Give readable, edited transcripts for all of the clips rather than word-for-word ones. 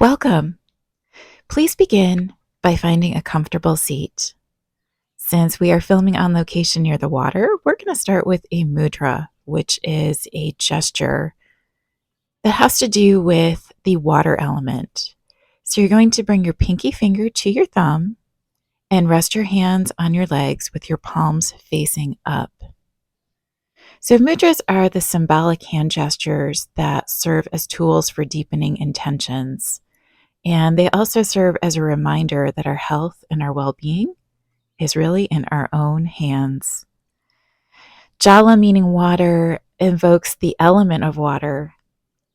Welcome. Please begin by finding a comfortable seat. Since we are filming on location near the water, we're going to start with a mudra, which is a gesture that has to do with the water element. So you're going to bring your pinky finger to your thumb and rest your hands on your legs with your palms facing up. So mudras are the symbolic hand gestures that serve as tools for deepening intentions. And they also serve as a reminder that our health and our well being is really in our own hands. Jala, meaning water, invokes the element of water,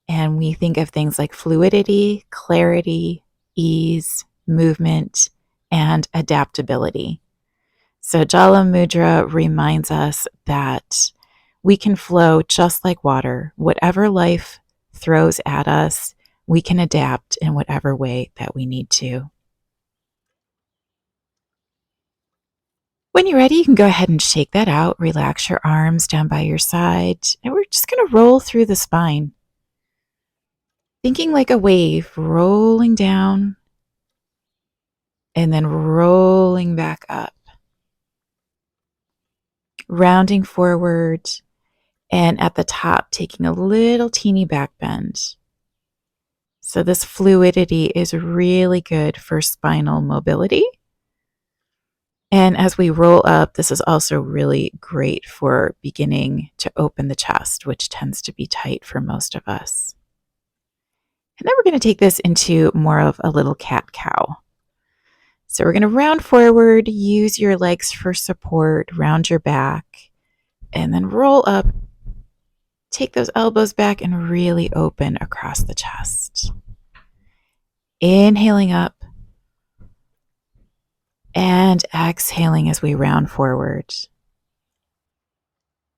and we think of things like fluidity, clarity, ease, movement, and adaptability. So, Jala Mudra reminds us that we can flow just like water. Whatever life throws at us, we can adapt in whatever way that we need to. When you're ready, you can go ahead and shake that out. Relax your arms down by your side. And we're just going to roll through the spine. Thinking like a wave, rolling down and then rolling back up. Rounding forward and at the top, taking a little teeny back bend. So this fluidity is really good for spinal mobility. And as we roll up, this is also really great for beginning to open the chest, which tends to be tight for most of us. And then we're going to take this into more of a little cat-cow. So we're going to round forward, use your legs for support, round your back, and then roll up. Take those elbows back and really open across the chest. Inhaling up and exhaling as we round forward.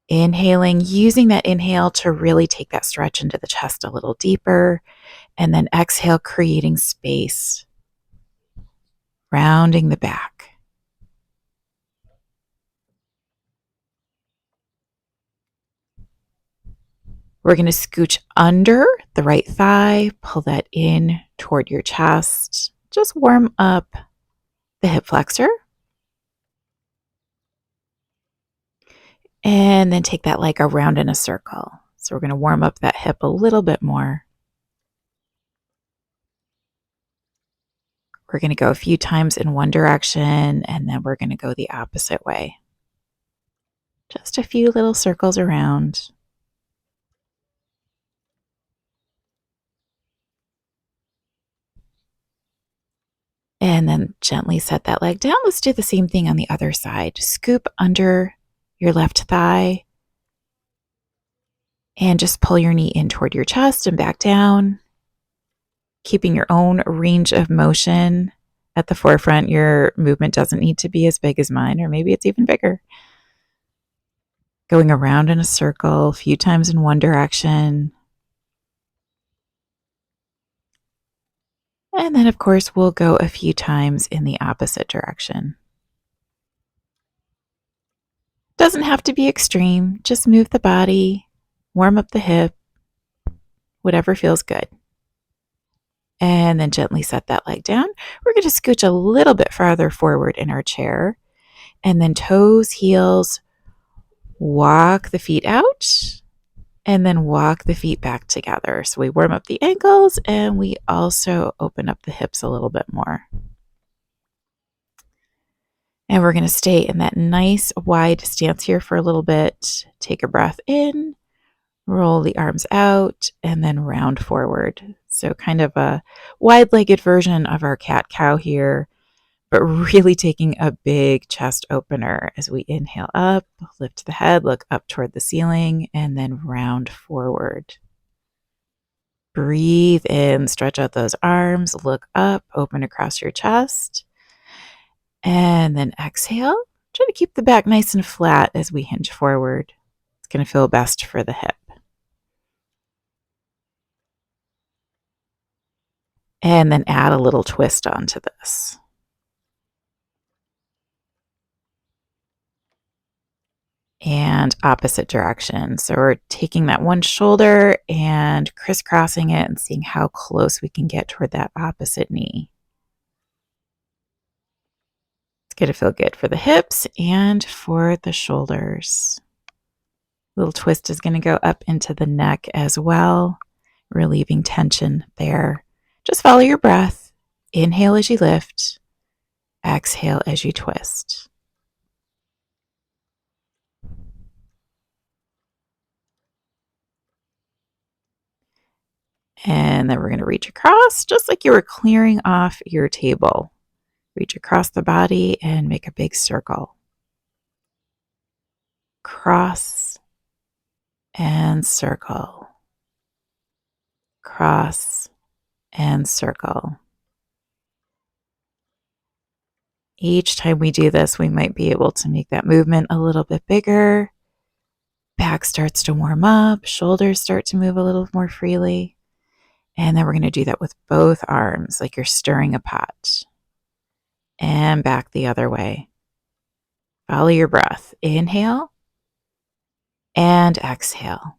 Inhaling, using that inhale to really take that stretch into the chest a little deeper, and then exhale, creating space, rounding the back. We're going to scooch under the right thigh, pull that in toward your chest. Just warm up the hip flexor. And then take that leg around in a circle. So we're going to warm up that hip a little bit more. We're going to go a few times in one direction, and then we're going to go the opposite way. Just a few little circles around. And then gently set that leg down. Let's do the same thing on the other side. Scoop under your left thigh and just pull your knee in toward your chest and back down, keeping your own range of motion at the forefront. Your movement doesn't need to be as big as mine, or maybe it's even bigger. Going around in a circle a few times in one direction. And then, of course, we'll go a few times in the opposite direction. Doesn't have to be extreme. Just move the body, warm up the hip, whatever feels good. And then gently set that leg down. We're going to scooch a little bit farther forward in our chair. And then toes, heels, walk the feet out. And then walk the feet back together. So we warm up the ankles and we also open up the hips a little bit more. And we're going to stay in that nice wide stance here for a little bit. Take a breath in, roll the arms out, and then round forward. So kind of a wide-legged version of our cat-cow here, but really taking a big chest opener as we inhale up, lift the head, look up toward the ceiling, and then round forward. Breathe in, stretch out those arms, look up, open across your chest, and then exhale. Try to keep the back nice and flat as we hinge forward. It's going to feel best for the hip. And then add a little twist onto this. and opposite direction. So we're taking that one shoulder and crisscrossing it and seeing how close we can get toward that opposite knee. It's going to feel good for the hips and for the shoulders. Little twist is going to go up into the neck as well, relieving tension there. Just follow your breath. Inhale as you lift. Exhale as you twist. And then we're going to reach across just like you were clearing off your table. Reach across the body and make a big circle. Cross and circle. Cross and circle. Each time we do this, we might be able to make that movement a little bit bigger. Back starts to warm up. Shoulders start to move a little more freely. And then we're going to do that with both arms, like you're stirring a pot. And back the other way. Follow your breath. Inhale and exhale.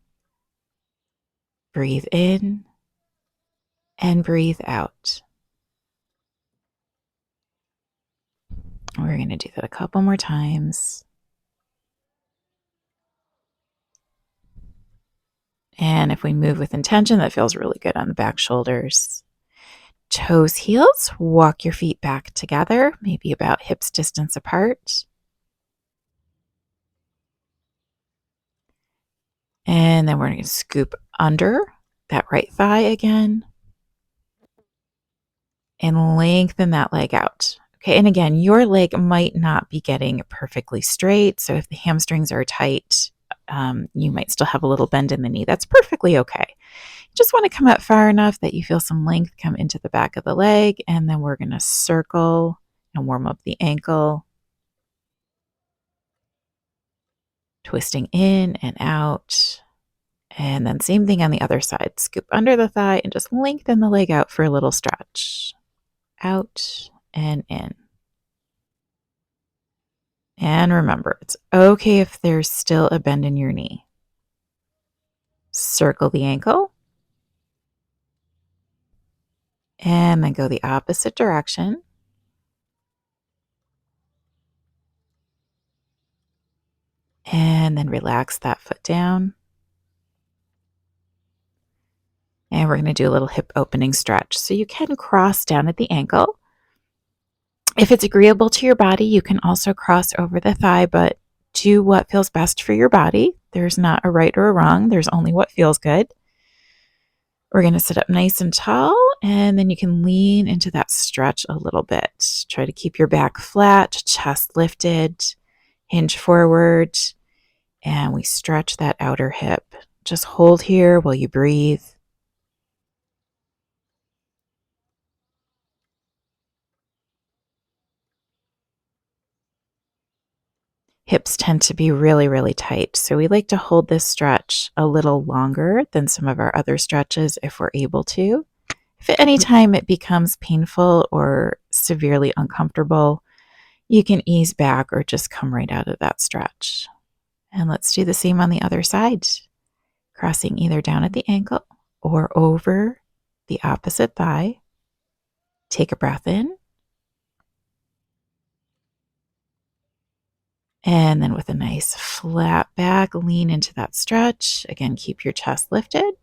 Breathe in and breathe out. We're going to do that a couple more times. And if we move with intention, that feels really good on the back shoulders. Toes, heels, walk your feet back together, maybe about hips distance apart. And then we're going to scoop under that right thigh again and lengthen that leg out. Okay, and again, your leg might not be getting perfectly straight. So if the hamstrings are tight, you might still have a little bend in the knee. That's perfectly okay. You just want to come up far enough that you feel some length come into the back of the leg. And then we're going to circle and warm up the ankle. Twisting in and out. And then same thing on the other side. Scoop under the thigh and just lengthen the leg out for a little stretch. Out and in. And remember, it's okay if there's still a bend in your knee. Circle the ankle. And then go the opposite direction. And then relax that foot down. And we're going to do a little hip opening stretch. So you can cross down at the ankle. If it's agreeable to your body, you can also cross over the thigh, but do what feels best for your body. There's not a right or a wrong. There's only what feels good. We're going to sit up nice and tall, and then you can lean into that stretch a little bit. Try to keep your back flat, chest lifted, hinge forward, and we stretch that outer hip. Just hold here while you breathe. Hips tend to be really, really tight, so we like to hold this stretch a little longer than some of our other stretches if we're able to. If at any time it becomes painful or severely uncomfortable, you can ease back or just come right out of that stretch. And let's do the same on the other side, crossing either down at the ankle or over the opposite thigh. Take a breath in. And then with a nice flat back, lean into that stretch. Again, keep your chest lifted.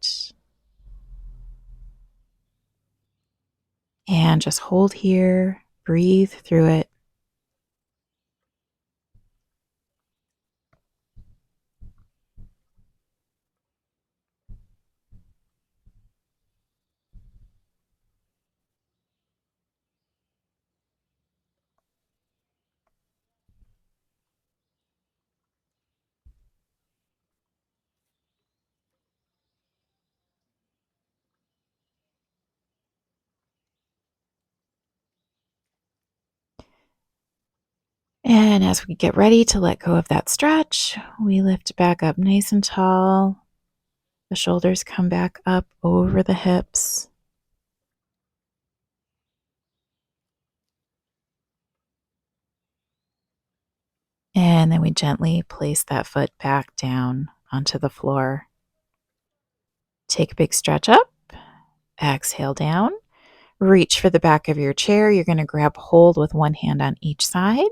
And just hold here, breathe through it. And as we get ready to let go of that stretch, we lift back up nice and tall. The shoulders come back up over the hips. And And then we gently place that foot back down onto the floor. Take a big stretch up, exhale down, reach for the back of your chair. You're going to grab hold with one hand on each side.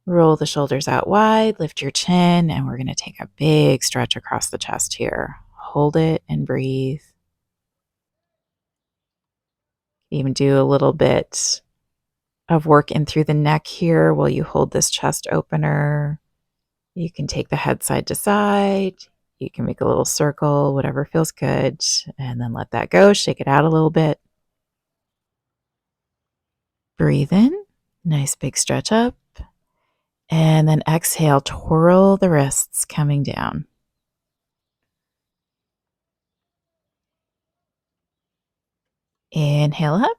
Roll the shoulders out wide, lift your chin, and we're going to take a big stretch across the chest here. Hold it and breathe. Even do a little bit of work in through the neck here while you hold this chest opener. You can take the head side to side. You can make a little circle, whatever feels good, and then let that go. Shake it out a little bit. Breathe in. Nice big stretch up. And then exhale, twirl the wrists coming down. Inhale up.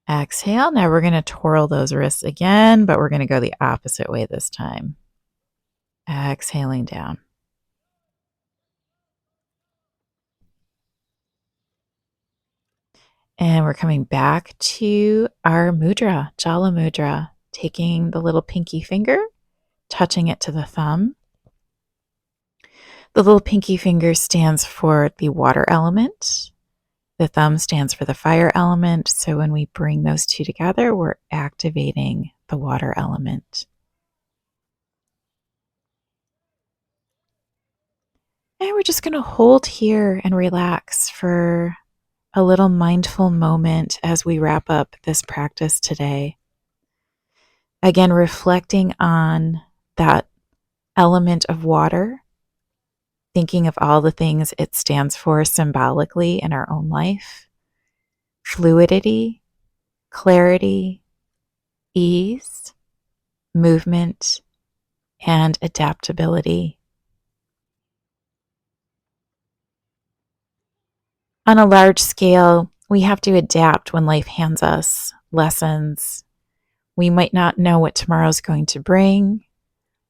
Exhale. Now we're going to twirl those wrists again, but we're going to go the opposite way this time. Exhaling down. And we're coming back to our mudra, Jala mudra, taking the little pinky finger, touching it to the thumb. The little pinky finger stands for the water element. The thumb stands for the fire element. So when we bring those two together, we're activating the water element. And we're just going to hold here and relax for a little mindful moment as we wrap up this practice today. Again, reflecting on that element of water, thinking of all the things it stands for symbolically in our own life: fluidity, clarity, ease, movement, and adaptability. On a large scale, we have to adapt when life hands us lessons. We might not know what tomorrow's going to bring,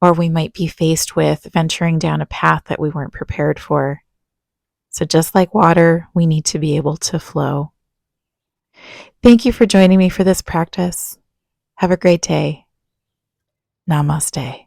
or we might be faced with venturing down a path that we weren't prepared for. So just like water, we need to be able to flow. Thank you for joining me for this practice. Have a great day. Namaste.